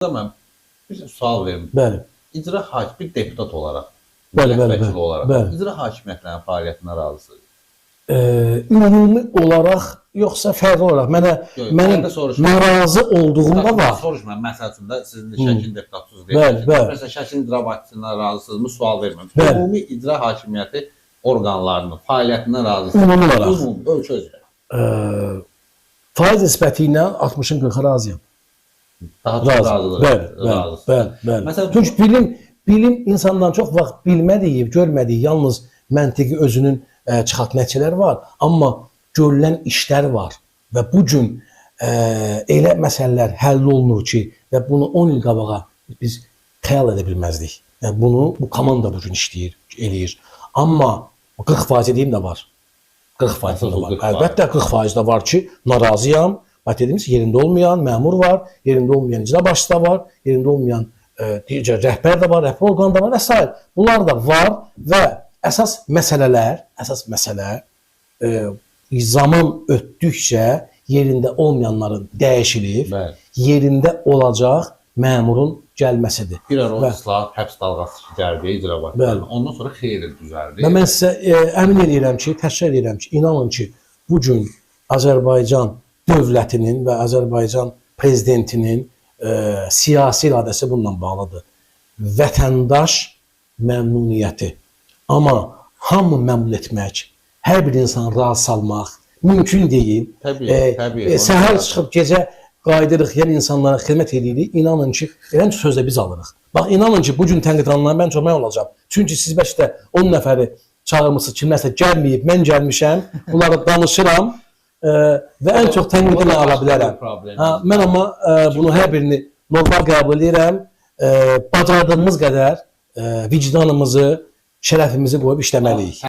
Mən bir sual verim. Bəli. İcra hakimi bir deputat olaraq, Bəli, millət bəli, vəkili bəli, olaraq, bəli. icra hakimiyyətlərinin fəaliyyətinə razısınız. Ümumi olaraq yoxsa fərqli olaraq mənim narazı olduğumda var. Soruşma, məsəl üçün də sizin Şəkin deputatsınız. Bəli, bəli. Məsələn, Şəkin icra başçısına razısınızmı? Sual vermirəm. Bəli. Ümumi icra hakimiyyəti orqanlarının fəaliyyətindən razısınız. Ümumi olaraq. Ümumi, ölçü üzrə. Faiz nisbəti ilə 60-ın 40-a razıyam. Daha çox razılıq. Bəli. Məsələn, çünki bilim insandan çox vaxt bilmədiyi, görmədiyi yalnız məntiqi özünün çıxart nəticələri var. Amma görülən işlər var. Və bu gün elə məsələlər həll olunur ki, və bunu 10 il qabağa biz xəyal edə bilməzdik. Yəni bunu bu komanda bu gün işləyir, eləyir. Amma 40% deyim də var. 40% də var. Əlbəttə 40% də var ki, narazıyam. Bax dediyimiz yerində olmayan məmur var, yerində olmayan icra başçısı da var, yerində olmayan rəhbər də var, rəhbər orqan da var və s. Bunlar da var və əsas məsələ zaman ötdükcə yerində olmayanların dəyişilib, yerində olacaq məmurun gəlməsidir. Bir ara o islahat, həbs dalğası gəldi icra başçısına. Ondan sonra xeyli düzəldi. Və mən sizə əmin edirəm ki, təşkil edirəm ki, inanın ki, bu gün Azərbaycan dövlətinin və Azərbaycan prezidentinin siyasi iradəsi bununla bağlıdır. Vətəndaş məmnuniyyəti. Amma hamı məmnun etmək, hər bir insanı razı salmaq mümkün deyil. Təbii. Səhər çıxıb gecə qayıdırıq, yəni insanlara xidmət edirik. İnanın ki, elə sözdə biz alırıq. Bax, inanın ki, bugün tənqidlananlara mən kömək olacağam. Çünki siz bəlkə də 10 nəfəri çağırmışsınız, kimlərsə gəlməyib, mən gəlmişəm, bunları danışıram. Və ən çox tənqidini ala bilərəm. Mən amma bunu hər birini normal qəbul edirəm. Bacardığımız qədər vicdanımızı, şərəfimizi qoyub işləməliyik.